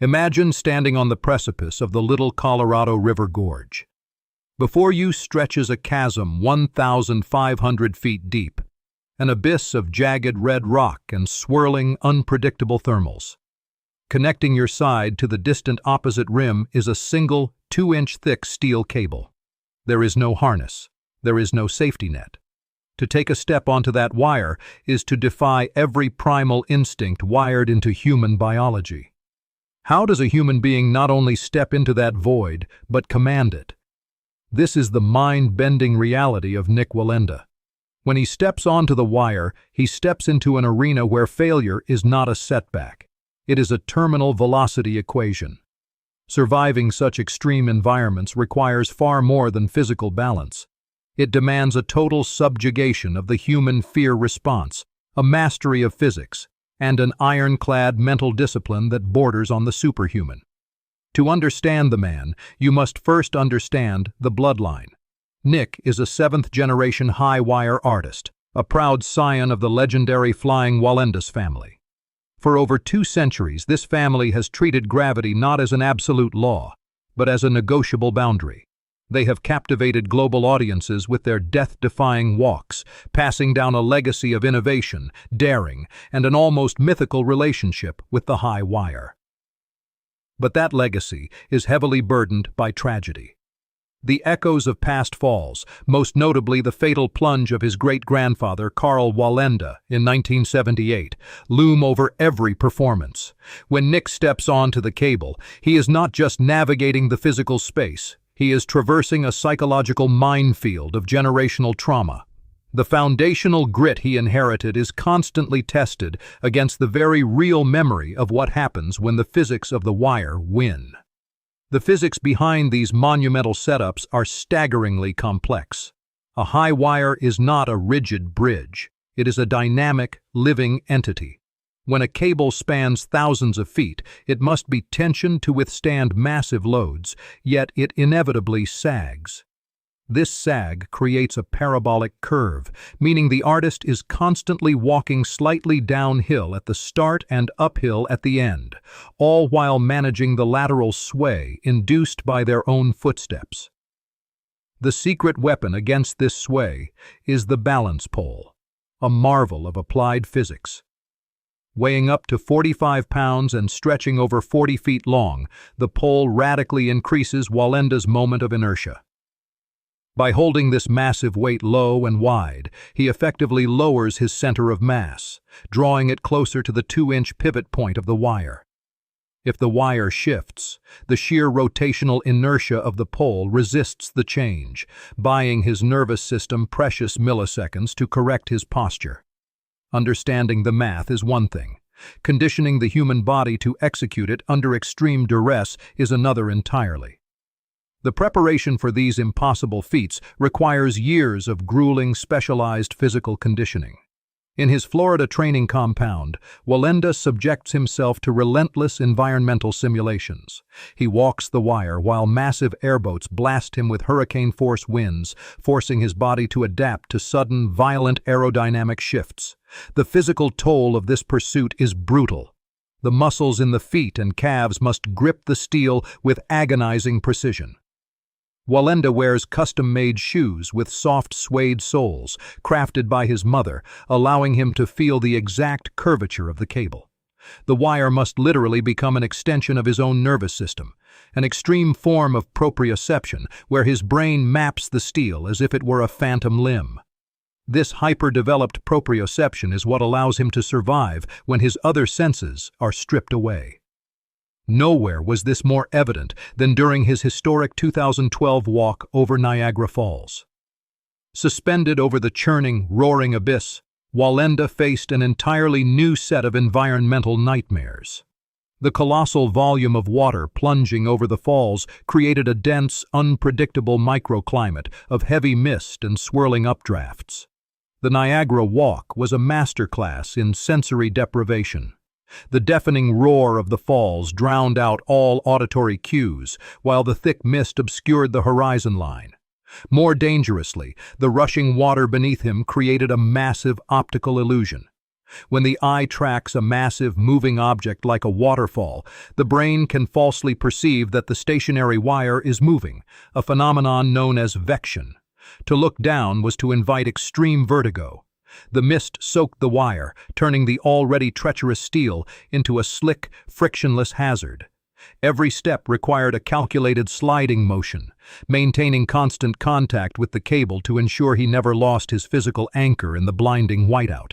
Imagine standing on the precipice of the Little Colorado River Gorge. Before you stretches a chasm 1,500 feet deep, an abyss of jagged red rock and swirling, unpredictable thermals. Connecting your side to the distant opposite rim is a single 2-inch thick steel cable. There is no harness. There is no safety net. To take a step onto that wire is to defy every primal instinct wired into human biology. How does a human being not only step into that void, but command it? This is the mind-bending reality of Nick Wallenda. When he steps onto the wire, he steps into an arena where failure is not a setback. It is a terminal velocity equation. Surviving such extreme environments requires far more than physical balance. It demands a total subjugation of the human fear response, a mastery of physics, and an ironclad mental discipline that borders on the superhuman. To understand the man, you must first understand the bloodline. Nick is a 7th-generation high-wire artist, a proud scion of the legendary flying Wallenda's family. For over 2 centuries, this family has treated gravity not as an absolute law, but as a negotiable boundary. They have captivated global audiences with their death-defying walks, passing down a legacy of innovation, daring, and an almost mythical relationship with the high wire. But that legacy is heavily burdened by tragedy. The echoes of past falls, most notably the fatal plunge of his great-grandfather Carl Wallenda in 1978, loom over every performance. When Nick steps onto the cable, he is not just navigating the physical space. He is traversing a psychological minefield of generational trauma. The foundational grit he inherited is constantly tested against the very real memory of what happens when the physics of the wire win. The physics behind these monumental setups are staggeringly complex. A high wire is not a rigid bridge. It is a dynamic, living entity. When a cable spans thousands of feet, it must be tensioned to withstand massive loads, yet it inevitably sags. This sag creates a parabolic curve, meaning the artist is constantly walking slightly downhill at the start and uphill at the end, all while managing the lateral sway induced by their own footsteps. The secret weapon against this sway is the balance pole, a marvel of applied physics. Weighing up to 45 pounds and stretching over 40 feet long, the pole radically increases Wallenda's moment of inertia. By holding this massive weight low and wide, he effectively lowers his center of mass, drawing it closer to the 2-inch pivot point of the wire. If the wire shifts, the sheer rotational inertia of the pole resists the change, buying his nervous system precious milliseconds to correct his posture. Understanding the math is one thing. Conditioning the human body to execute it under extreme duress is another entirely. The preparation for these impossible feats requires years of grueling, specialized physical conditioning. In his Florida training compound, Wallenda subjects himself to relentless environmental simulations. He walks the wire while massive airboats blast him with hurricane-force winds, forcing his body to adapt to sudden, violent aerodynamic shifts. The physical toll of this pursuit is brutal. The muscles in the feet and calves must grip the steel with agonizing precision. Wallenda wears custom-made shoes with soft suede soles, crafted by his mother, allowing him to feel the exact curvature of the cable. The wire must literally become an extension of his own nervous system, an extreme form of proprioception where his brain maps the steel as if it were a phantom limb. This hyper-developed proprioception is what allows him to survive when his other senses are stripped away. Nowhere was this more evident than during his historic 2012 walk over Niagara Falls. Suspended over the churning, roaring abyss, Wallenda faced an entirely new set of environmental nightmares. The colossal volume of water plunging over the falls created a dense, unpredictable microclimate of heavy mist and swirling updrafts. The Niagara Walk was a masterclass in sensory deprivation. The deafening roar of the falls drowned out all auditory cues, while the thick mist obscured the horizon line. More dangerously, the rushing water beneath him created a massive optical illusion. When the eye tracks a massive moving object like a waterfall, the brain can falsely perceive that the stationary wire is moving, a phenomenon known as vection. To look down was to invite extreme vertigo. The mist soaked the wire, turning the already treacherous steel into a slick, frictionless hazard. Every step required a calculated sliding motion, maintaining constant contact with the cable to ensure he never lost his physical anchor in the blinding whiteout.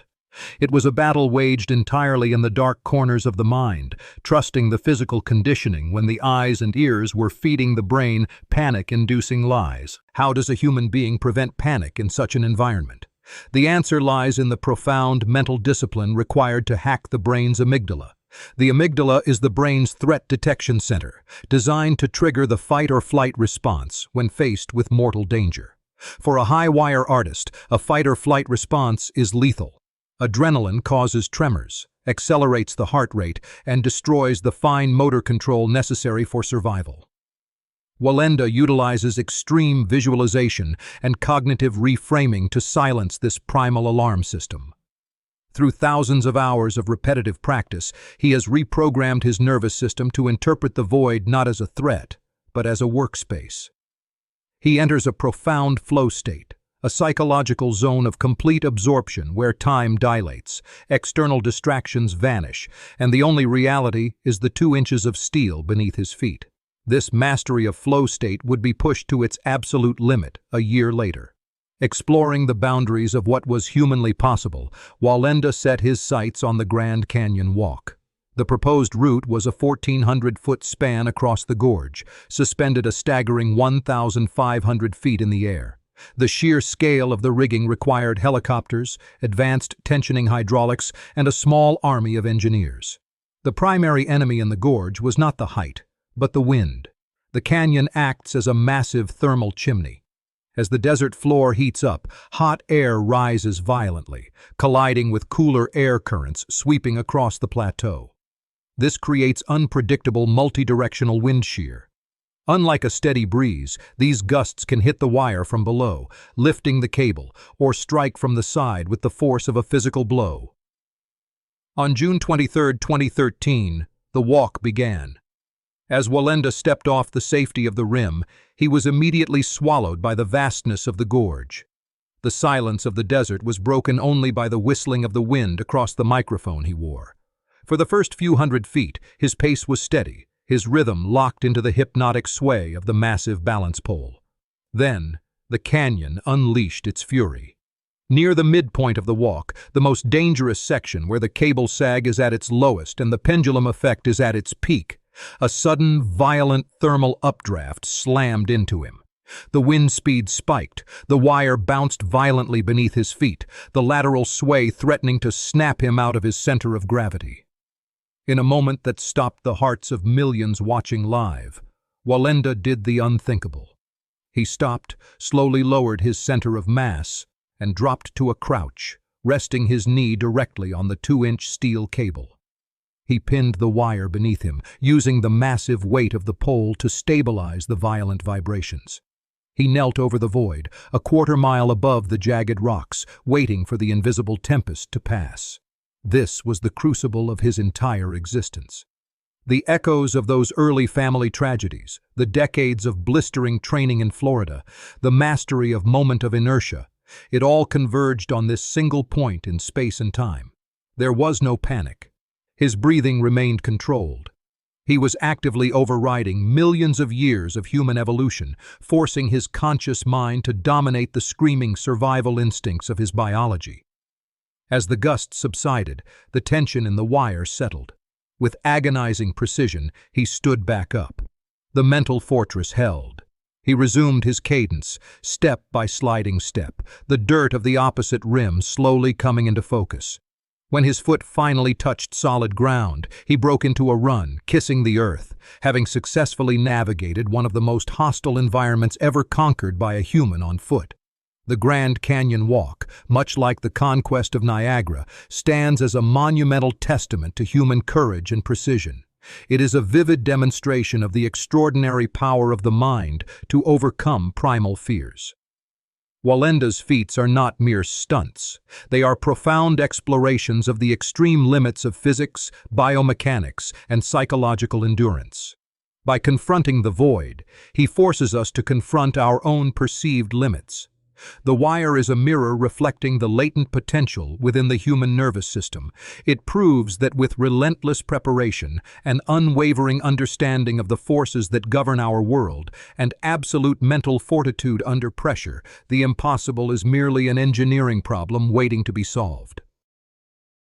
It was a battle waged entirely in the dark corners of the mind, trusting the physical conditioning when the eyes and ears were feeding the brain panic-inducing lies. How does a human being prevent panic in such an environment? The answer lies in the profound mental discipline required to hack the brain's amygdala. The amygdala is the brain's threat detection center, designed to trigger the fight-or-flight response when faced with mortal danger. For a high-wire artist, a fight-or-flight response is lethal. Adrenaline causes tremors, accelerates the heart rate, and destroys the fine motor control necessary for survival. Wallenda utilizes extreme visualization and cognitive reframing to silence this primal alarm system. Through thousands of hours of repetitive practice, he has reprogrammed his nervous system to interpret the void not as a threat, but as a workspace. He enters a profound flow state, a psychological zone of complete absorption where time dilates, external distractions vanish, and the only reality is the 2 inches of steel beneath his feet. This mastery of flow state would be pushed to its absolute limit a year later. Exploring the boundaries of what was humanly possible, Wallenda set his sights on the Grand Canyon Walk. The proposed route was a 1,400-foot span across the gorge, suspended a staggering 1,500 feet in the air. The sheer scale of the rigging required helicopters, advanced tensioning hydraulics, and a small army of engineers. The primary enemy in the gorge was not the height, but the wind. The canyon acts as a massive thermal chimney. As the desert floor heats up, hot air rises violently, colliding with cooler air currents sweeping across the plateau. This creates unpredictable multi-directional wind shear. Unlike a steady breeze, these gusts can hit the wire from below, lifting the cable, or strike from the side with the force of a physical blow. On June 23, 2013, the walk began. As Wallenda stepped off the safety of the rim, he was immediately swallowed by the vastness of the gorge. The silence of the desert was broken only by the whistling of the wind across the microphone he wore. For the first few hundred feet, his pace was steady, his rhythm locked into the hypnotic sway of the massive balance pole. Then, the canyon unleashed its fury. Near the midpoint of the walk, the most dangerous section where the cable sag is at its lowest and the pendulum effect is at its peak, a sudden, violent thermal updraft slammed into him. The wind speed spiked, the wire bounced violently beneath his feet, the lateral sway threatening to snap him out of his center of gravity. In a moment that stopped the hearts of millions watching live, Wallenda did the unthinkable. He stopped, slowly lowered his center of mass, and dropped to a crouch, resting his knee directly on the 2-inch steel cable. He pinned the wire beneath him, using the massive weight of the pole to stabilize the violent vibrations. He knelt over the void, a quarter-mile above the jagged rocks, waiting for the invisible tempest to pass. This was the crucible of his entire existence. The echoes of those early family tragedies, the decades of blistering training in Florida, the mastery of moment of inertia, it all converged on this single point in space and time. There was no panic. His breathing remained controlled. He was actively overriding millions of years of human evolution, forcing his conscious mind to dominate the screaming survival instincts of his biology. As the gusts subsided, the tension in the wire settled. With agonizing precision, he stood back up. The mental fortress held. He resumed his cadence, step by sliding step, the dirt of the opposite rim slowly coming into focus. When his foot finally touched solid ground, he broke into a run, kissing the earth, having successfully navigated one of the most hostile environments ever conquered by a human on foot. The Grand Canyon Walk, much like the conquest of Niagara, stands as a monumental testament to human courage and precision. It is a vivid demonstration of the extraordinary power of the mind to overcome primal fears. Wallenda's feats are not mere stunts. They are profound explorations of the extreme limits of physics, biomechanics, and psychological endurance. By confronting the void, he forces us to confront our own perceived limits. The wire is a mirror reflecting the latent potential within the human nervous system. It proves that with relentless preparation, an unwavering understanding of the forces that govern our world, and absolute mental fortitude under pressure, the impossible is merely an engineering problem waiting to be solved.